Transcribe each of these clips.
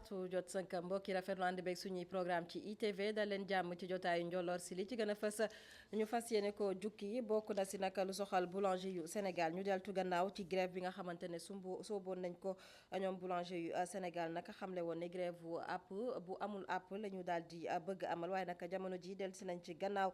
waxtu jot sënk mbokk yi rafetlu ànd beeg suñuy programme ci ITV da leen jàmm ci jotaayu njolloor si li ci gën a fës ñu fas yéene ko jukki bokk na si nag lu soxal boulanger yu Sénégal ñu deltu gannaaw ci grève bi nga xamante ne sooboon nañ ko ñoom boulanger yu Sénégal nag xamle woon ne grève bu amul àpp la ñu daal di bëgg amal waaye nag jamono ji del si nañ ci gannaaw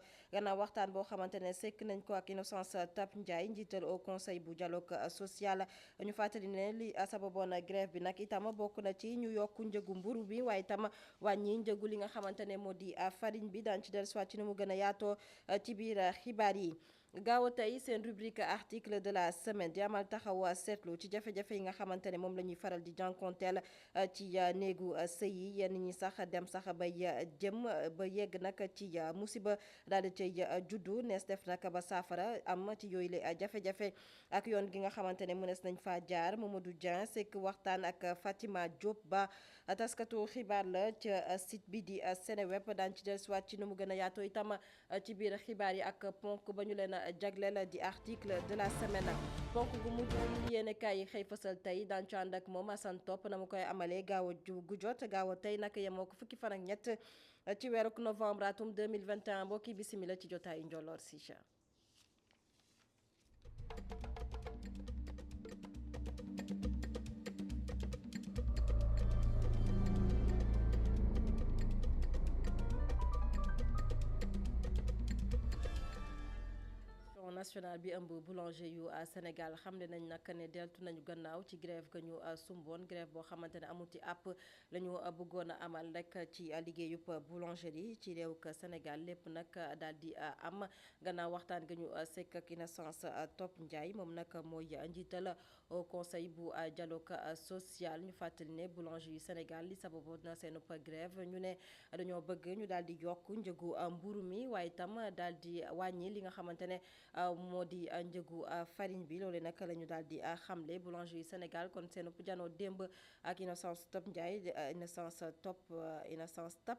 waxtaan boo xamante ne sekk nañ ko ak Innocence Ntap Ndiaye njiital au conseil bu dialogue social ñu fàttali ne li sababoon grève bi nag itam bokk na ci ñu yokk njëgu mburu bi waaye itam wàññi njëgu li nga xamante ne moo di farine bi daan ci dellusiwaat ci ni mu gën a yaatoo ci biir xibaar yi. gaaw a tey seen rubrique article de la semaine di amal taxaw seetlu ci jafe-jafe yi nga xamante ne moom la ñuy faral di jànkonteel ci néegu sëy yi yenn ñi sax dem sax bay jëm ba yegg nag ci musiba daal di cay juddu nees def nag ba saafara am ci yooyu la jafe-jafe ak yoon gi nga xamante ne mënees nañ faa jaar Mamadou Dieng sekk waxtaan ak Fatima Diop ba taskatu xibaar la ca site bi di Seneweb daan ci dellusiwaat ci nu mu gën a yaatoo itam ci biir xibaar yi ak ponk ba ñu leen jagleel di article de la semaine ponk gu mujj yéene kaay yi xëy fësal tey daan ci ànd ak moom Assane Top na mu koy amalee gaaw a gu jot gaaw a tey nag yemoo ko fukki fan ak ñett ci weeru novembre atum 2021 mbokki bisimila ci jotaayu njolloor si national bi ëmb boulanger yu Sénégal xamle nañ nag ne deltu nañu gannaaw ci grève ga ñu sumboon grève boo xamante ne amuti àpp la ñu bëggoon a amal rek ci liggéeyub boulangerie ci réew ka Sénégal lépp nag daal di am gannaaw waxtaan ga ñu sekk ak Innocence Ntap Ndiaye moom nag mooy njiital au conseil bu dialogue social ñu fàttali ne boulanger yu Sénégal li sababoon na seen grève ñu ne dañoo bëgg ñu daal di yokk njëgu mburu mi waaye itam daal di wàññi li nga xamante ne moo di njëgu farine bi loolu nag la ñu daal di xamle boulanger yu Sénégal kon seen janoo démb ak Innocence Ntap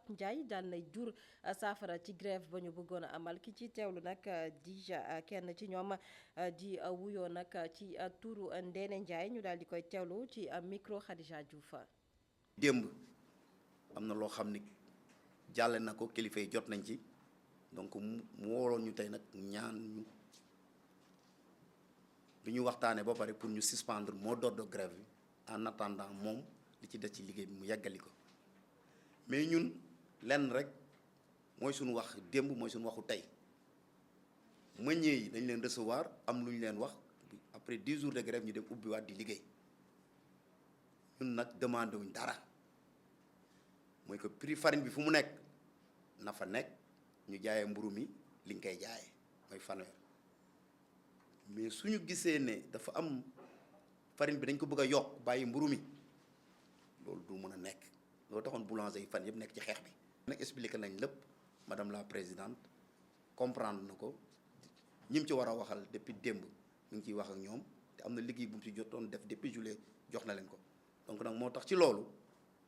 Ndiaye daal nay jur saafara ci grève ba ñu bëggoon a amal ki ci teewlu nag di kenn ci ñoom di wuyoo nag ci turu Ndéné Ndiaye ñu daal di koy teewlu ci micro Khadija Diouf. démb am na loo xam ni jàlle na ko kilifa yi jot nañ ci donc mu wóoroon ñu tey nag ñaan ñu bi ñu waxtaanee ba pare pour ñu suspendre mot d'ordre de grève bi en attendant moom li ci des ci liggéey bi mu yeggali ko mais ñun lenn rek mooy suñu wax démb mooy suñu waxu tey meññee yi dañ leen recevoir am lu ñu leen wax après 10 jours de grève ñu dem ubbiwaat di liggéey ñun nag demandé wuñ dara mooy que prix farine bi fu mu nekk na fa nekk ñu jaayee mburu mi liñ koy jaayee mooy fanweer mais suñu gisee ne dafa am farine bi dañ ko bëgg a yokk bàyyi mburu mi loolu du mën a nekk loolu taxoon boulanger yi fan yëpp nekk ci xeex bi. nag expliqué nañ lépp madame la présidente comprendre na ko ñi mu ci war a waxal depuis démb ñu ngi ciy wax ak ñoom te am na liggéey bu mu ci jotoon def depuis juillet jox na leen ko donc nag moo tax ci loolu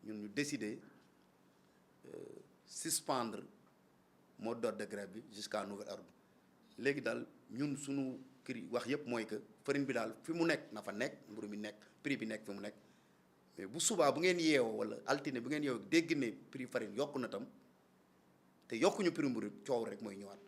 ñun ñu décider suspendre mot d'ordre de grève bi jusqu'à nouvel ordre léegi daal ñun suñu kii wax yëpp mooy que farine bi daal fi mu nekk na fa nekk mburu mi nekk prix bi nekk fi mu nekk mais bu subaa bu ngeen yeewoo wala altine bu ngeen yeewoo dégg ne prix farine yokku na tam te yokkuñu prix mburu coow rek mooy ñëwaat.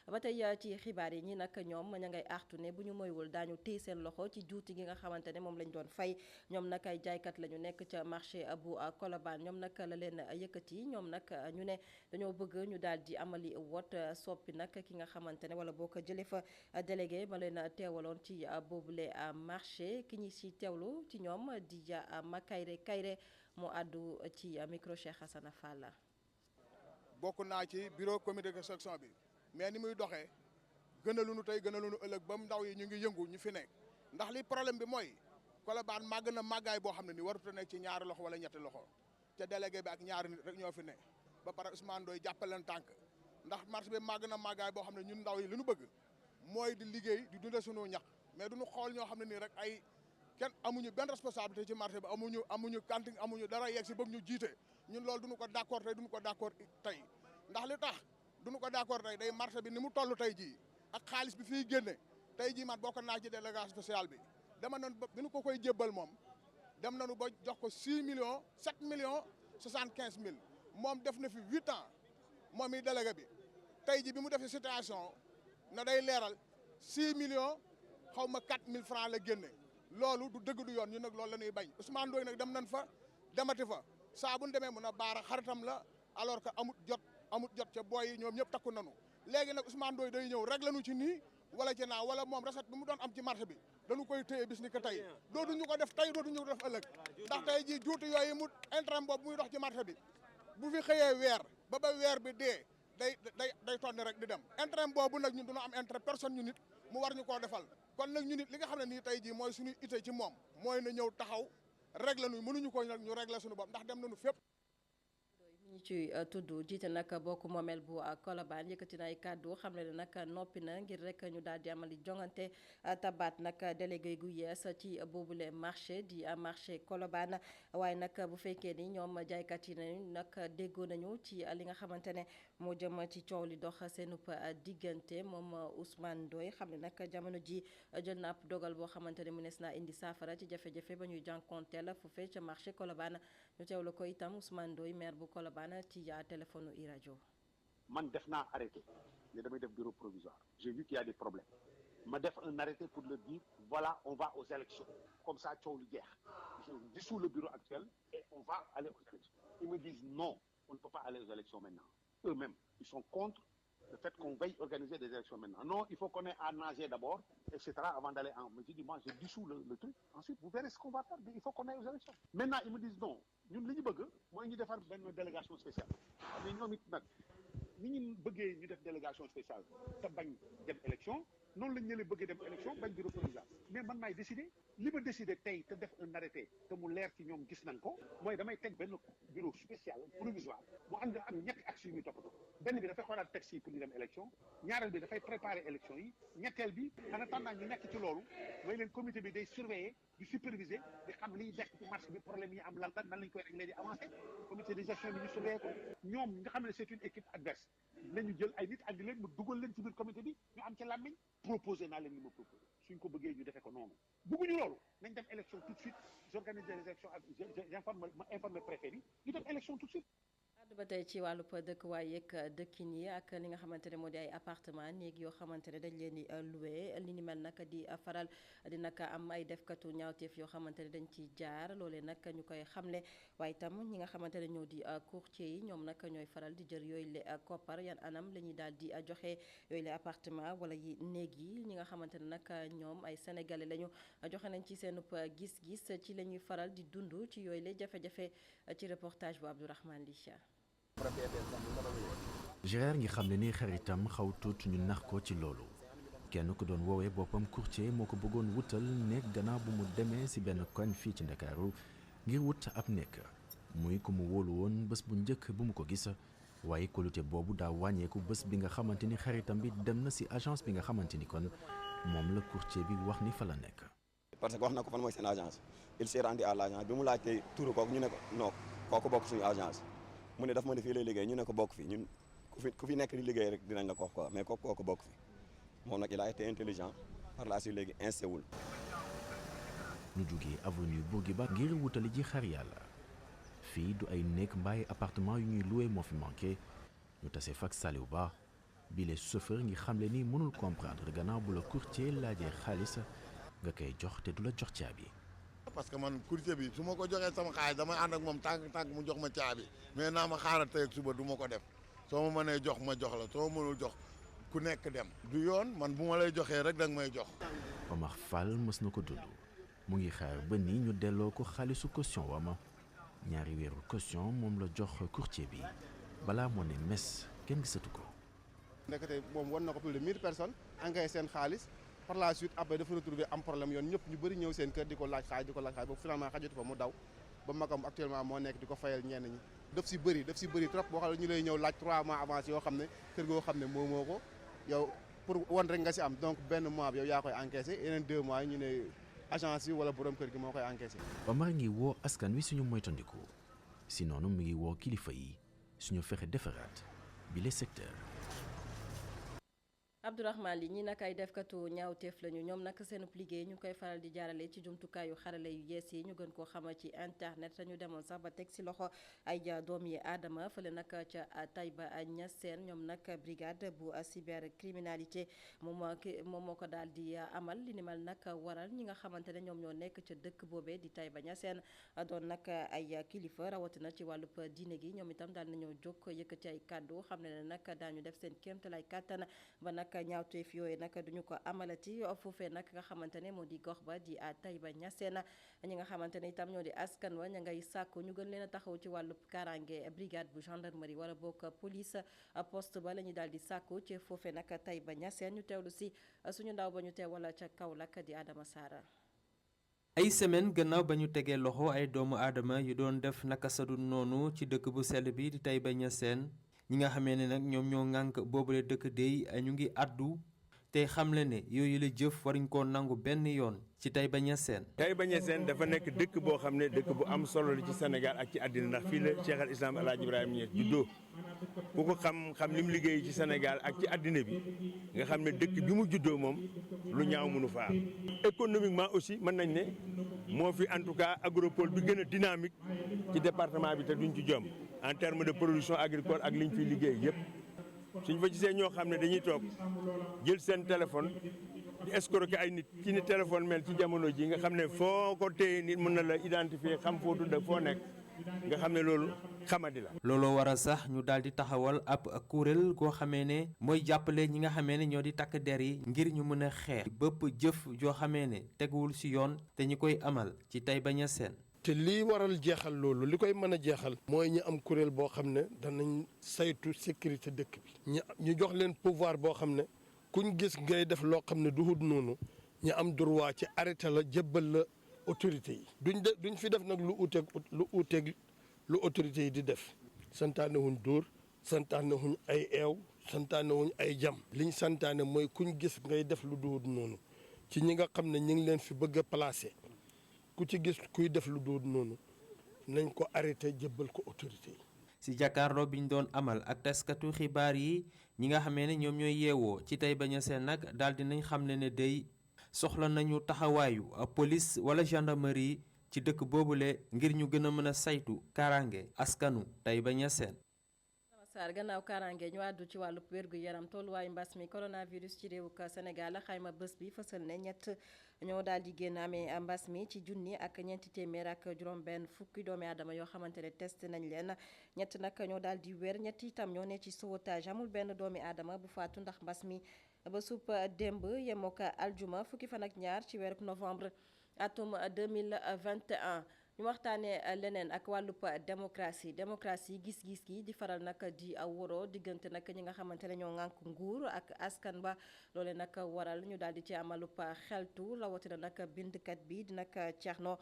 ba tey ci xibaar yi ñi nag ñoom ña ngay artu ne bu ñu moywul daañu téye seen loxo ci juuti gi nga xamante ne moom lañ doon fay ñoom nag ay jaaykat la ñu nekk ca marché bu Colobane ñoom nag la leen yëkkati ñoom nag ñu ne dañoo bëgg ñu daal di amali wot soppi nag ki nga xamante ne wala boo ko jëlee fa délégué ma leen teewaloon ci boobule marché ki ñi si teewlu ci ñoom di Makayre Kayre moo àddu ci micro Cheikh Hassana Fall. bokk naa ci bureau comité de section bi. mais ni muy doxee gënaluñu tey gënaluñu ëllëg ba ndaw yi ñu ngi yëngu ñu fi nekk ndax li problème bi mooy Colobane màgg na màggaay boo xam ne ni warut a nekk ci ñaari loxo wala ñetti loxo te délégué bi ak ñaari nit rek ñoo fi ne ba pare Ousmane Doy jàppaleen tànk ndax marché bi màgg na màggaay boo xam ne ñun ndaw yi li ñu bëgg mooy di liggéey di dundee suñu ñax mais duñu xool ñoo xam ne nii rek ay kenn amuñu benn responsabilité ci marché bi amuñu cantine amuñu dara yegg si bëgg ñu jiite ñun loolu duñu ko d'accord tey duñu ko d'accord tey ndax li tax duñu ko d'accord tey day marché bi ni mu toll tey jii ak xaalis bi fiy génne tey jii man bokk naa ci délégation sociale bi dama nañ ba bi nu ko koy jébbal moom dem nañu ba jox ko 6 millions 7 millions 75000 moom def na fi 8 ans moom i délégué bi tey ji bi mu defee situation na day leeral 6 millions xaw ma 4000 francs la génne loolu du dëgg du yoon ñu nag loolu la ñuy bañ Ousmane Ndoye nag dem nañ fa demati fa saa bu ñu demee mun a baara xaritam la alors que amut jot ca booy yi ñoom ñëpp takku nanu léegi nag Ousmane Ndoye day ñëw rek lañu ci nii wala ci naa wala moom recette bi mu doon am ci marché bi dañu koy téye bis ni que tey dootuñu ko def tey dootuñu ko def ëllëg ndax tey ji juuti yooyu mu intérêt boobu muy dox ci marché bi bu fi xëyee weer ba weer bi dee day tonni rek di dem intérêt boobu nag ñun dañoo am intérêt personne ñu nit mu war ñu koo defal kon nag ñu nit li nga xam ne nii tey jii mooy suñu ité ci moom mooy na ñëw taxaw régler nu mënuñu ko nag ñu régler suñu bopp ndax dem nañu fépp ñi ci tudd jiite nag bokk moomeel bu Colobane yëkkati na ay kàddu xam ne nag noppi na ngir rek ñu daal di amali jongante tabaat nag délégué gu yees ci boobule marché di marché Colobane waaye nag bu fekkee ni ñoom jaaykat yi nañu nag déggoo nañu ci li nga xamante ne moo jëm ci coow li dox seenub diggante moom Ousmane Ndoye xam ne nag jamono ji jël na ab dogal boo xamante ne mënees naa indi saafara ci jafe-jafe ba ñuy jànkonteel foofee ca marché Colobane ñu teewlu ko itam Ousmane Ndoye maire bu Colobane ci téléphone i-radio man def naa arrêté mais damay def bureau provisoire j'ai vu qu'il y a des problèmes ma def un arrêté pour leur dire voilà on va aux élections comme ça coow lu jeex je dissous le bureau actuel et on va aller aux élections ils me disent non on ne peut pas aller aux élections maintenant eux-mêmes ils sont contre le fait qu'on veuille organiser des élections maintenant non il faut qu'on ait à nager d'abord etc avant d'aller en je dis moi je dissous le truc ensuite vous verrez ce qu'on va faire il faut qu'on aille aux élections maintenant ils me disent non ñun li ñu bëgg mooy ñu defar benn délégation spéciale mais ñoom it nag ni ñu bëggee ñu def délégation spéciale te bañ dem élection noonu lañ leen bëggee dem élection bañ bureau provisoire mais man maay décider li ma décider tey te def un arrêté te mu leer ci ñoom gis nañ ko mooy damay teg benn bureau spécial provisoire mu ànd ak ñetti actions yu toppatoo benn bi dafay xoolaat texte yi pour ñu dem élection ñaareel bi dafay préparer élection yi ñetteel bi en attendant ñu nekk ci loolu mooy leen comité bi day surveiller di superviser di xam liy nekk ci marché bi problème yi am lan la nan lañ koy régler di avancer comité de gestion bi ñu surveiller ko ñoom nga xam ne c'est une équipe adverse nañu jël ay nit andi leen mu dugal leen ci biir comité bi ñu am ci làmmiñ proposé naa leen li ma proposé suñ ko bëggee ñu defee ko noonu bëgguñu loolu nañ dem élection tout de suite j'organise les élections ak ma informe préfet bi ñu dem élection tout de suite ba tey ci wàllub dëkkuwaay yeeg dëkkin yi ak li nga xamante ne moo di ay appartement néeg yoo xamante ne dañ leen di loué li ni mel nag di faral di nag am ay defkatu ñaawteef yoo xamante ne dañ ciy jaar loolee nag ñu koy xamle waaye itam ñi nga xamante ne ñoo di courtier yi ñoom nag ñooy faral di jël yooyu le koppar yan anam la ñuy daal di joxe yooyu le appartement wala yi néeg yi ñi nga xamante ne nag ñoom ay sénégalais lañu joxe nañ ci seenub gis-gis ci la ñuy faral di dund ci yooyu le jafe-jafe ci reportage bu Abdourahmane Li. Gérard ngi xam ne ni xaritam xaw tuut ñu nax ko ci loolu kenn ku doon woowee boppam courtier moo ko bëggoon wutal nekk gannaaw bu mu demee ci benn koñ fii ci Ndakaaru ngir wut ab nekk muy ku mu wóolu woon bés bu njëkk bu mu ko gis waaye kóolute boobu daa wàññeeku bés bi nga xamante ni xaritam bi dem na ci agence bi nga xamante ni kon moom la courtier bi wax ni fa la nekk. parce que wax na ko fan mooy seen agence il s'est rendu à l'agence bi mu laajtee turu kooku ñu ne ko non kooku bokk suñu agence. mu ne daf ma ne fii lay liggéey ñu ne ko bokk fi ñun ku fi nekk di liggéey rek dinañ la ko wax quoi mais kooku bokk fi moom nag il a été intelligent par la suite léegi insewul ñu jógee avenue Bourguiba ngir wutali ji xar yàlla fii du ay nekk mbaay appartement yu ñuy loué moo fi manqué ñu tase fak Saliou Ba bi les chauffeur ngi xamle ni mënul comprendre gannaaw bu la courtier laajee xaalis nga koy jox te du la jox caabi. parce que man courtier bi su ma ko joxee sama xaalis damay ànd ak moom tànk mu jox ma caabi mais naa ma xaaral tey ak suba du ma ko def soo ma mënee jox ma jox la soo ma mënul jox ku nekk dem. du yoon man bu ma lay joxee rek danga may jox. Omar Fall mës na ko dund mu ngi xaar ba nii ñu delloo ko xaalisu caution wama ñaari weeru caution moom la jox courtier bi balaa moo ne mes kenn gisatu ko. ndekete moom war na ko plus de 1000 personnes engagé seen xaalis. par la suite après dafa retrouver am problème yoon ñëpp ñu bëri ñëw seen kër di ko laaj xaaj ba finalement xajatu fa mu daw ba magam actuellement moo nekk di ko fayal ñenn ñi daf si bëri trop boo xam ne ñu lay ñëw laaj 3 mois avance yoo xam ne kër goo xam ne moo ko yow pour wan rek nga si am donc benn mois bi yow yaa koy encaissé yeneen 2 mois yi ñu ne agence yi wala borom kër gi moo koy encaissé. Omar ngi woo askan wi suñu moytandiku si noonu mu ngi woo kilifa yi suñu fexe defaraat bi les secteurs. Abdourahmane Ly ñi nag ay defkatu ñaawteef lañu ñoom nag seenub liggéey ñu koy faral di jaarale ci jumtukaayu xarale yu yees yi ñu gën koo xama ci internet te ñu demoon sax ba teg si loxo ay doom yi aadama fële nag ca Taïba Niassène ñoom nag brigade bu cybercriminalité moom moo ko daal di amal li ni mel nag waral ñi nga xamante ne ñoom ñoo nekk ca dëkk boobee di Taïba Niassène doon nag ay kilifa rawatina ci wàllub diine gi ñoom itam daal nañoo jóg yëkkati ay kàddu xam ne nag daañu def seen kéemtalaay kàttan ba nag ñaawteef yooyu nag duñu ko amalati foofee nag nga xamante ne moo di gox ba di Taïba Niassène ñi nga xamante ne itam ñoo di askan wa ña ngay sàkku ñu gën leen a taxaw ci wàllub kaaraange brigade bu gendarmerie wala bokk police poste ba la ñuy daal di sàkku ci foofee nag Taïba Niassène ñu teewlu si suñu ndaw ba ñu teewal ca Kaolack di Adama Sara. ay semaine gannaaw ba ñu tegee loxo ay doomu aadama yu doon def naka sadu noonu ci dëkk bu sell bi di Taïba Niassène ñi nga xamee ne nag ñoom ñoo ŋànk boobule dëkk dey ñu ngi addu te xamle ne yooyu la jëf waruñ koo nangu benn yoon ci Taïba Niassène. Taïba Niassène dafa nekk dëkk boo xam ne dëkk bu am solo la ci Sénégal ak ci àddina ndax fii la Cheikh al Islam El Hadj Ibrahima Niass juddoo ku ko xam li mu liggéey ci Sénégal ak ci àddina bi nga xam ne dëkk bi mu juddoo moom lu ñaaw mënu faa économiquement aussi mën nañ ne moo fi en tout cas agropole bi gën a dynamique ci département bi te duñ ci jom en terme de production agricole ak liñ fiy liggéey yëpp suñ fa gisee ñoo xam ne dañuy toog jël seen téléphone di escroquer ay nit ci ni téléphone mel ci jamono ji nga xam ne foo ko téye nit mën na la identifier xam foo tudd foo nekk nga xam ne loolu xamadi la. looloo waral sax ñu daal di taxawal ab kuréel goo xamee ne mooy jàppale ñi nga xamee ne ñoo di takk der yi ngir ñu mën a xeex bëpp jëf joo xamee ne teguwul ci yoon te ñi koy amal ci Taïba Niassène. te lii waral jeexal loolu li koy mën a jeexal mooy ñu am kuréel boo xam ne danañ saytu sécurité dëkk bi ñu jox leen pouvoir boo xam ne kuñ gis ngay def loo xam ne duhut noonu ñu am droit ci arrêté la jébbal la autorité yi duñ fi def nag lu uuteeg lu autorité yi di def santaane wuñ dóor santaane wuñ ay eew santaane wuñ ay jam liñ santaane mooy kuñ gis ngay def lu duhut noonu ci ñi nga xam ne ñu ngi leen fi bëgg a placé ku ci gis kuy def lu duhut noonu nañ ko arrêté jébbal ko autorité yi. ci jàkkaarloo bi ñu doon amal ak taskatu xibaar yi ñi nga xamee ne ñoom ñooy yeewoo ci Taïba Niassène nag daal dinañ xam ne day soxla nañu taxawaayu police wala gendarmerie ci dëkk boobule ngir ñu gën a mën a saytu kaaraange askanu Taïba Niassène. Sarr gannaaw kaaraange ñu àddu ci wàllu wérgu yaram tolluwaayu mbas mi coronavirus ci réewu Sénégal xayma bés bi fësal ne ñett ñoo daal di génn amee mbas mi ci junni ak ñeenti téeméer ak juróom-benn fukki doomi aadama yoo xamante ne test nañ leen ñett nag ñoo daal di wér ñett itam ñoo ne ci sauvetage amul benn doomi aadama bu faatu ndax mbas mi ba supp démb yemoo ko aljuma fukki fan ak ñaar ci weeru novembre atum 2021. ñu waxtaanee leneen ak wàllub démocratie gis-gis gi di faral nag di woro diggante nag ñi nga xamante ne ñoo ŋànk nguur ak askan ba loole nag waral ñu daal di ci amalub xeltu rawatina nag bindkat bi di nag Thierno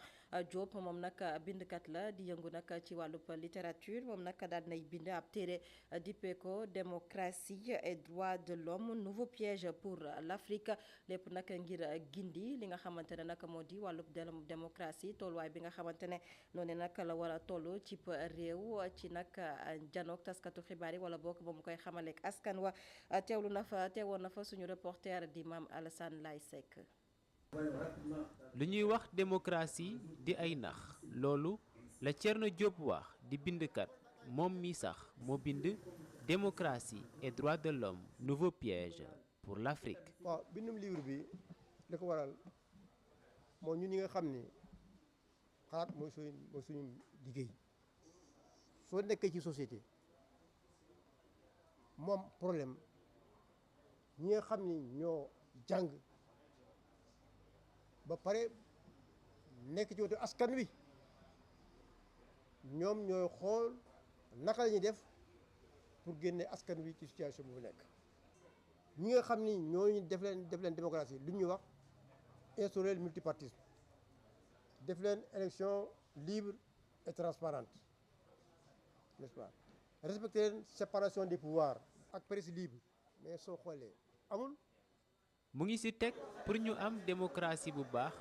Diop moom nag bindkat la di yëngu nag ci wàllub littérature moom nag daal dinay bind ab téere dippee ko démocratie et droits de l'homme nouveau piège pour l'Afrique lépp nag ngir gindi li nga xamante ne nag moo di wàllub démocratie tolluwaay bi nga xamante ne noonu nag la war a toll ci réew ci nag janook taskatu xibaar yi wala bokk ba mu koy xamaleek askan wa teewoon na fa suñu reporter di Mame Alassane Laye Seck. lu ñuy wax démocratie di ay nax loolu la Thierno Diop wax di bindkat moom mi sax moo bind démocratie et droits de l'homme nouveau piège pour l'Afrique. waaw bindum livre bi li ko waral moo ñun ñi nga xam ni xalaat mooy suñu liggéey soo nekkee ci société moom problème ñi nga xam ni ñoo jàng ba pare nekk ci wetu askan wi ñoom ñooy xool naka la ñuy def pour génne askan wi ci situation bu nekk ñi nga xam ni ñooñu def leen démocratie lu ñuy wax instaurer le multipartisme def leen élection libre et transparente n'est-ce pas respecter leen séparation des pouvoirs ak presse libre mais soo xoolee amul. mu ngi ci teg pour ñu am démocratie bu baax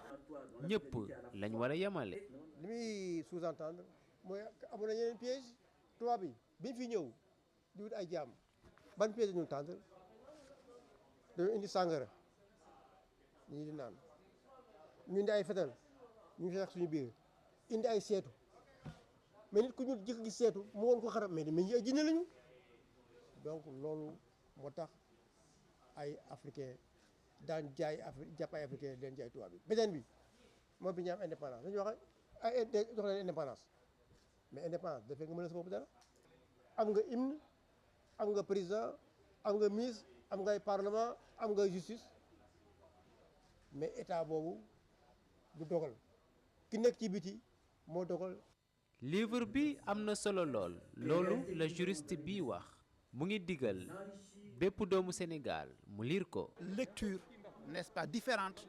ñëpp lañ war a yemale. li muy sous-entendre mooy amoon na yeneen piège tubaab bi biñ fi ñëw di wut ay jaam ban piège ñu tendre dañoo indi sàngara ñii di naan ñu indi ay fetal ñu xeex suñu biir indi ay seetu mais nit ku ñu jëkk gis seetu mu woon ko xarab mais ñi ay jinne lañu donc loolu moo tax ay africain daan jaay jàpp ay africain leen jaay tubaab bi beneen bi moom bi ñu am indépendance dañuy wax ay jox leen indépendance mais indépendance dafay nga mën a sa bopp dara am nga hymne am nga président am nga ministre am nga ay parlement am nga justice mais état boobu du dogal ki nekk ci biti moo dogal. livre bi am na solo lool loolu la juriste bi wax mu ngi digal bépp doomu Sénégal mu lire ko. lecture n'est-ce pas différente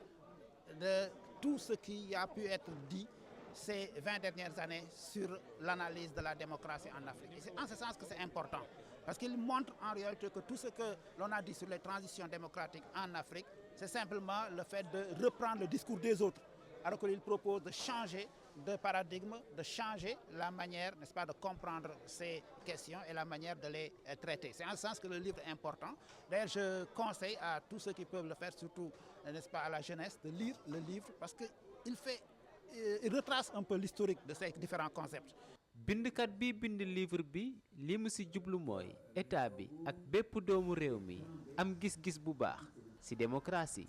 de tout ce qui a pu être dit ces 20 dernières années sur l'analyse de la démocratie en Afrique. Et c'est en ce sens que c'est important parce qu'il montre en réalité que tout ce que l'on a dit sur les transitions démocratiques en Afrique, c'est simplement le fait de reprendre le discours des autres, alors qu'il propose de changer de paradigme, de changer la manière, n'est-ce pas, de comprendre ces questions et la manière de les traiter. C'est en ce sens que le livre est important. D'ailleurs, je conseille à tous ceux qui peuvent le faire, surtout, n'est-ce pas, à la jeunesse, de lire le livre parce qu'il retrace un peu l'historique de ces différents concepts. bindkat bi bind livre bi li mu ci jublu mooy état bi ak bépp doomu réew mi am gis-gis bu baax ci démocratie.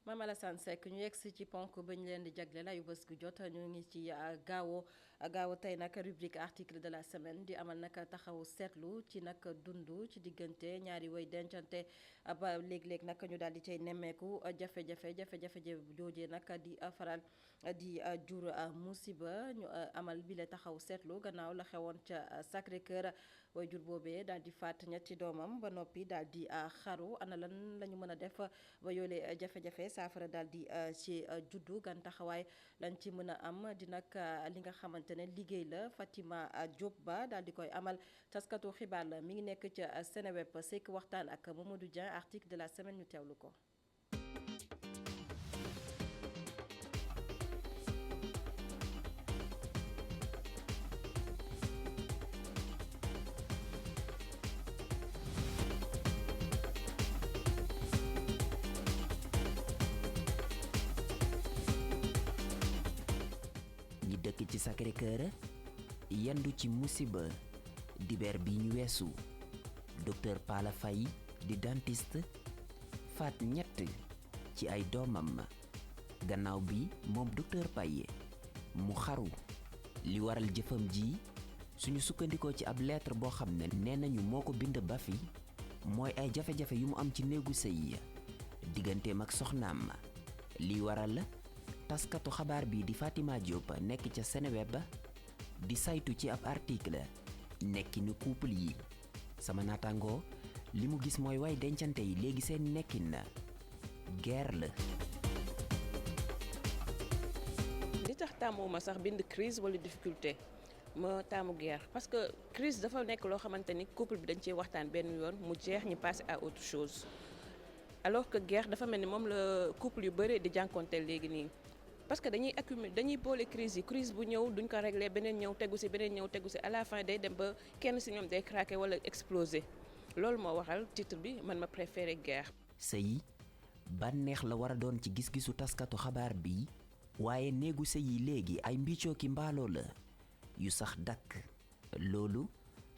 Mame Alassane Seck ñu yegsi ci ponk ba ñu leen di jagle la yu bés gu jot ñu ngi ci gaawo tey nag rubrique article de la semaine di amal nag taxaw seetlu ci nag dund ci diggante ñaari way dencante ba léeg-léeg nag ñu daal di cay nemmeeku jafe-jafe joojee nag di faral di jur musiba ñu amal bile taxaw seetlu gannaaw la xewoon ca Sacré-Cœur way jur boobee daal di faat ñetti doomam ba noppi daal di xaru ana lan la ñu mën a def ba yoole jafe-jafe saafara daal di ci juddu gan taxawaay lañ ci mën a am di nag li nga xamante ne liggéey la Fatima Diop Ba daal di koy amal taskatu xibaar la mi ngi nekk ca Seneweb sekk waxtaan ak Mamadou Dieng article de la semaine ñu teewlu ko. dëkk ci Sacré-Cœur yendu ci musiba dibeer bi ñu weesu docteur Pala Faye di dentiste faat ñett ci ay doomam gannaaw bi moom docteur Paye mu xaru li waral jëfam ji suñu sukkandikoo ci ab lettre boo xam ne nee nañu moo ko bind ba fi mooy ay jafe-jafe yu mu am ci néegu sëy digganteem ak soxnaam li waral taskatu xabaar bi di Fatima Diop nekk ca Seneweb di saytu ci ab article nekkinu couple yi sama naataangoo li mu gis mooy way dencante yi léegi seen nekkin na guerre la. li tax tàmmuma sax bind crise wala difficulté ma taamu guerre parce que crise dafa nekk loo xamante ni couple bi dañ ciy waxtaan benn yoon mu jeex ñu passer à autre chose alors que guerre dafa mel ni moom la couple yu bëri di jànkonteel léegi nii. parce que dañuy accumuler dañuy boole crise bu ñëw duñ ko régler beneen ñëw tegu ci beneen ñëw tegu ci à la fin day dem ba kenn ci ñoom day craquer walla exploser loolu moo waral titre bi man ma préféré guerre. sëy bànneex la war a doon ci gis-gisu taskatu xabaar bi waaye néegu sëy yi léegi ay mbiccoo ki mbaaloo la yu sax dakk loolu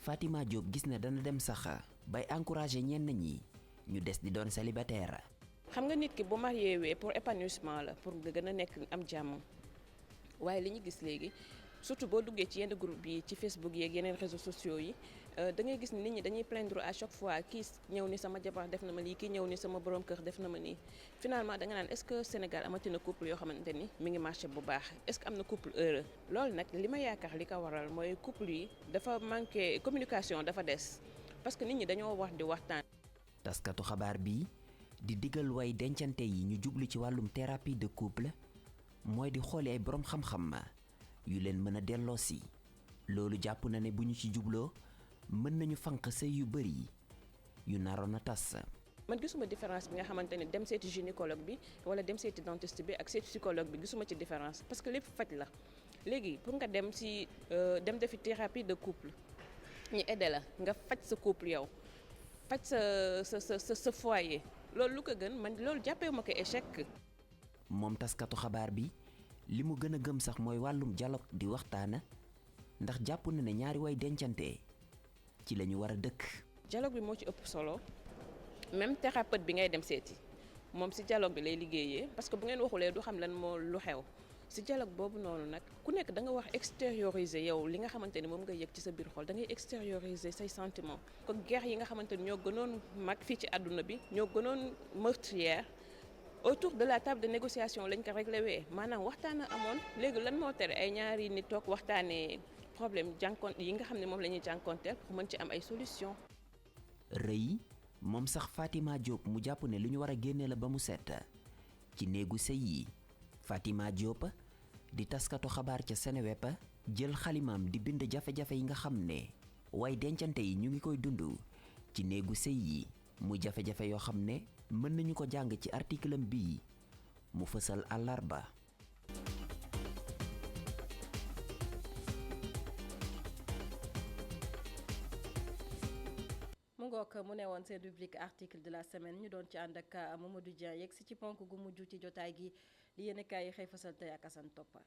Fatima Diop gis na dana dem sax bay encourager ñenn ñi ñu des di doon célibataire. xam nga nit ki bu marié wee pour épanouissement la pour nga gën a nekk am jàmm waaye li ñu gis léegi surtout boo duggee ci yenn groupe yi ci Facebook yeeg yeneen réseaux sociaux yi da ngay gis ni nit ñi dañuy plaindre à chaque fois kii ñëw ni sama jabar def na ma lii kii ñëw ni sama borom kër def na ma nii finalement da nga naan est-ce que Sénégal amatina couple yoo xamante ni mi ngi marché bu baax est-ce que am na couple heureux loolu nag li ma yaakaar li ko waral mooy couple yi dafa manqué communication dafa des parce que nit ñi dañoo wax di waxtaan. taskatu xabaar bi di digal way dencante yi ñu jublu ci wàllum thérapie de couple mooy di xooli ay boroom xam-xam yu leen mën a delloosi loolu jàpp na ne bu ñu ci jubloo mën nañu fanq sëy yu bari yu naroon a tas. man gisuma différence bi nga xamante ne dem seeti gynécologue bi wala dem seeti dentiste bi ak seeti psychologue bi gisuma ci différence parce que lépp faj la léegi pour nga dem ci dem defi thérapie de couple ñu aidé la nga faj sa couple yow faj sa foyer loolu lu ko gën man loolu jàppee ma ko échec. moom taskatu xabaar bi li mu gën a gëm sax mooy wàllum dialogue di waxtaana ndax jàpp na ne ñaari way dencante ci la ñu war a dëkk. dialogue bi moo ci ëpp solo même thérapeute bi ngay dem seeti moom si dialogue bi lay liggéeyee parce que bu ngeen waxulee du xam lan moo lu xew si dialogue boobu noonu nag ku nekk da nga wax extérioriser yow li nga xamante ni moom nga yëg ci sa biir xol da ngay extérioriser say sentiments. ko guerre yi nga xamante ni ñoo gënoon mag fii ci àdduna bi ñoo gënoon meurtrière autour de la table de négociation lañ ko réglé wee maanaam waxtaan a amoon léegi lan moo tere ay ñaari nit toog waxtaanee problème jànkoon yi nga xam ne moom la ñuy jànkoonteel pour mën ci am ay solution rëy moom sax Fatima Diop mu jàpp ne lu ñu war a génne la ba mu set ci néegu sëy yi Fatima Diop di taskatu xabaar ca Seneweb jël xalimaam di bind jafe-jafe yi nga xam ne way dencante yi ñu ngi koy dund ci néegu sëy yi muy jafe-jafe yoo xam ne mën nañu ko jàng ci article am bii mu fësal àllarba. mu ngoog mu ne woon seen rubrique article de la semaine ñu doon ci ànd ak Mamadou Dieng yegg si ci ponk gu mujj ci jotaay gi li yéen kaay yi xëy fësal tey ak Assane Toppal.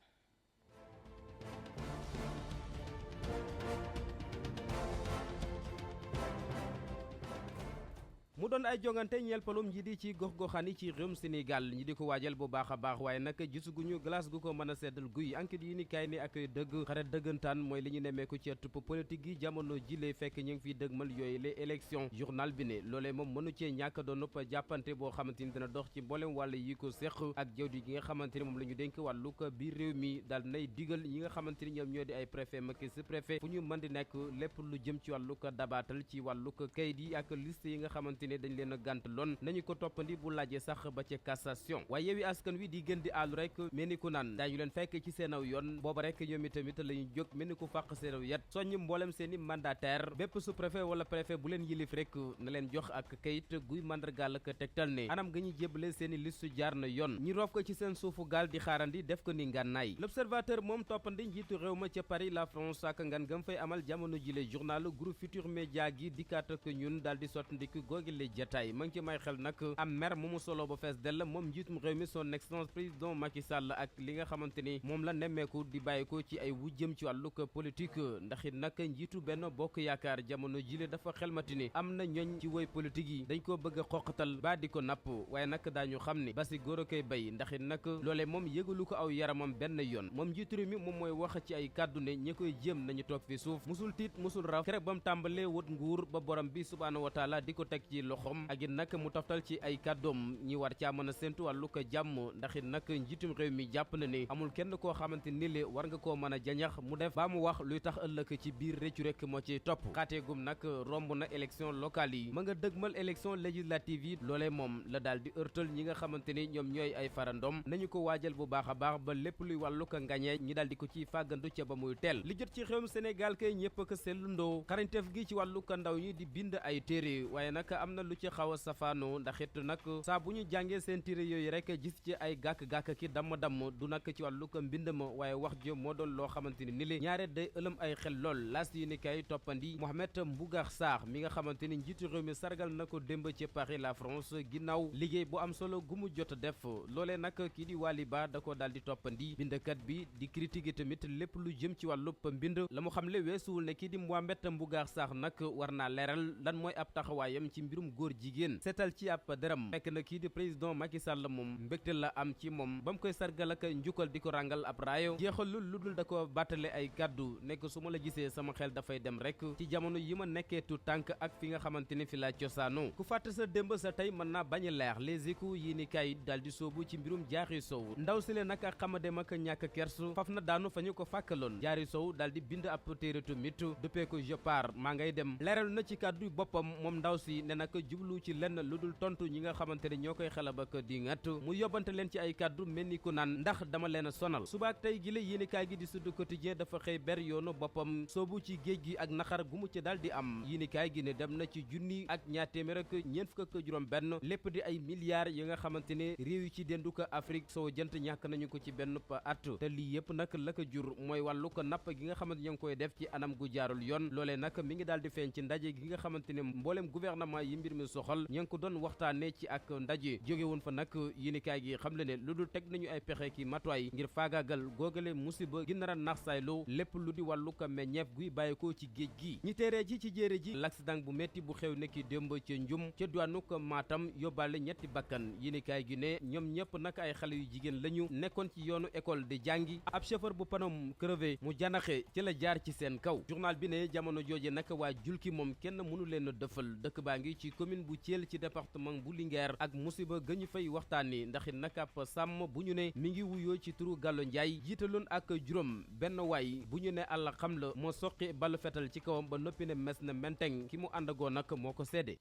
mu doon ay jongante ñeel palum nji di ci gox-goxaan yi ci réewum Sénégal ñi di ko waajal bu baax a baax waaye nag gisuguñu glace gu ko mën a seddal guy enquête yi ni kaay ni ak dëgg xaret dëggantaan mooy li ñu nemmeeku ci ëttub politique yi jamono jile fekk ñu ngi fiy dëgmal yooyu les élections journal bi ne loolee moom mënu cee ñàkk doon nopp jàppante boo xamante ni dina dox ci mboolem wàll yi ko seq ak jawdi gi nga xamante ni moom la ñu dénk wàllu ko biir réew mi daal nay digal ñi nga xamante ni ñoom ñoo di ay préfet maki si préfet fu ñu mën di nekk lépp lu jëm ci wàllu ko dabaatal ci wàllu ko kayit yi ak liste yi nga xamante ne dañ leen a gànt loon nañu ko toppandi bu laajee sax ba ca cassation waaye Yewwi Askan Wi di gën di àllu rek mel ni ku naan daañu leen fekk ci seen aw yoon booba rek ñoom itamit la ñu jóg mel ni ku fàq seen aw yat soññ mboolem seen i mandataire bépp su préfet wala préfet bu leen yilif rek na leen jox ak kayit guy mandargaal ak tegtal ne anam nga ñu jébbale seen i liste jaar na yoon ñi roof ko ci seen suufu gaal di xaarandi def ko ni ngànnaay l'observateur moom toppandi njiitu réew ma ca Paris la France ak ngan gam fay amal jamono jile journal groupe Futurs Médias gi dikkaat ak ñun daal di sottandiki googi le jataay ma ngi ci may xel nag am mer mu solo ba fees dell moom njiitum réew mi son excellence président Macky Sall ak li nga xamante ni moom la nemmeeku di bàyyi ko ci ay wujjëm ci wàllug politique ndax it nag njiitu benn bokk yaakaar jamono jile dafa xelmati ni am na ñoñ ci woy politique yi dañ koo bëgg a xoqatal ba di ko napp waaye nag daañu xam ni basi góor a koy bay ndax it nag loole moom yëgalu ko aw yaramam benn yoon moom njiitu réew mi moom mooy wax ci ay kàddu ne ñi koy jéem nañu toog fi suuf musul tiit musul raf keroog ba mu tàmbalee wut nguur ba borom bi subhaanahu wa taala di ko teg ci loxom ak it nag mu toftal ci ay kàddoom ñi war caa mën a séntu wàllu ko jàmm ndax it nag njiitum réew mi jàpp na ni amul kenn koo xamante ni li war nga koo mën a jañax mu def baa mu wax luy tax ëllëg ci biir réccu rek moo ci topp xaateegum nag romb na élection locale yi ma nga dëgmal élection législative yi loolee moom la daal di ërtal ñi nga xamante ni ñoom ñooy ay farandom nañu ko waajal bu baax a baax ba lépp luy wàllu ko ngañee ñi daal di ko ci fàggandu ca ba muy teel li jot ci réewum Sénégal kay ñëpp ak seetlu ndoo xarañteef gi ci wàllu ko ndaw ñi di bind ay téere waaye nag am na lu ci xaw a safaano ndax it nag saa bu ñu jàngee seen téere yooyu rek gis ci ay gàkk-gàkk ki damm-damm du nag ci wàllu ko mbind ma waaye wax jo moo doon loo xamante ni li ñaare day ëlëm ay xel lool laas yi ni kay toppandi Mohamed Mbougar Sarr mi nga xamante ni njiitu réew mi sargal na ko démb ci Paris la France ginnaaw liggéey bu am solo gu mu jot a def loolee nag kii di Wali Ba da ko daal di toppandi bindkat bi di critique tamit lépp lu jëm ci wàllub mbind la mu xam le weesuwul ne kii di Mohamed Mbougar Sarr nag war naa leeral lan mooy ab taxawaayam ci mbirum góor jigéen seetal ci ab dërëm fekk na kii di président Macky Sall moom mbégte la am ci moom ba mu koy sargal ak njukkal di ko ràngal ab raayo jeexalul lu dul da ko bàttale ay kàddu nekk su ma la gisee sama xel dafay dem rek ci jamono yi ma nekkee tu tànk ak fi nga xamante ni fi la cosaano ku fàtte sa démb sa tey mën naa bañ a leer les échos yi ni kay daal di soobu ci mbirum Diary Sow ndaw si leen nag ak xamadem ak ñàkk kersu faf na daanu fa ñu ko fàkkaloon Diary Sow daal di bind ab téere tamit duppee ko je pars maa ngay dem leeral na ci kàddu boppam moom ndaw si ne nag jublu ci lenn lu dul tontu ñi nga xamante ne ñoo koy xelab ak di ngat mu yóbbante leen ci ay kàddu mel ni ku naan ndax dama leen a sonal subaak tey gi la yéenekaay gi di Sud Quotidien dafa xëy ber yoonu boppam soobu ci géej gi ak naxar gu mu ci daal di am yéenekaay gi ne dem na ci junni ak ñaar téeméer ak ñeent fukk ak juróom benn lépp di ay milliards yi nga xamante ne réew yi ci dendu ko Afrique soo jant ñàkk nañu ko ci benn at te lii yëpp nag la ko jur mooy wàllu ko napp gi nga xamante ña ngi koy def ci anam gu jaarul yoon loolee nag mi ngi daal di feeñ ci ndaje gi nga xamante ne mboolem gouvernement yi mbir mi soxal ña ngi ko doon waxtaane ci ak ndaje jóge woon fa nag yéenekaay gi xam le ne lu dul teg nañu ay pexe ki matuwaay ngir faagaagal googale musiba gi nar a nax saaylu lépp lu di wàllu ko meññeef guy bàyyikoo ci géej gi ñi teeree ji ci jéere ji l'accident bu metti bu xew nekki démb ca njum ca diwaanu ko Matam yóbbaale ñetti bakkan yéenekaay gi ne ñoom ñëpp nag ay xale yu jigéen lañu nekkoon ci yoonu école di jàngi ab chauffeur bu panom crevé mu janaxe ci la jaar ci seen kaw journal bi ne jamono jooje nag waa julki moom kenn mënu leen a dëfal dëkk baa ngi ci commune bu Thiel ci département bu Linguère ak musiba gëñu fay waxtaani ndax it nag ab sàmm bu ñu ne mi ngi wuyoo ci turu Gallo Ndiaye jiitaloon ak juróom benn waay bu ñu ne àlla xam la moo soqi balu fetal ci kawam ba noppi ne mes na menteng ki mu àndagoo nag moo ko seede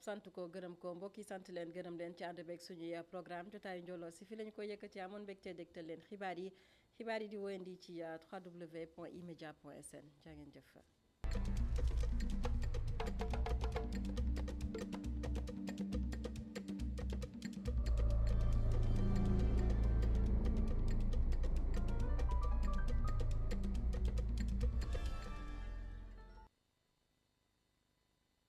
sant ko gërëm ko mbokk yi sant leen gërëm leen ci ànd beeg suñuy programme jotaayu njooloo si fi lañu ko yëkkati amoon mbégte dégtal leen xibaar yi di woyandi ci www.emedia.sn jaa ngeen jëf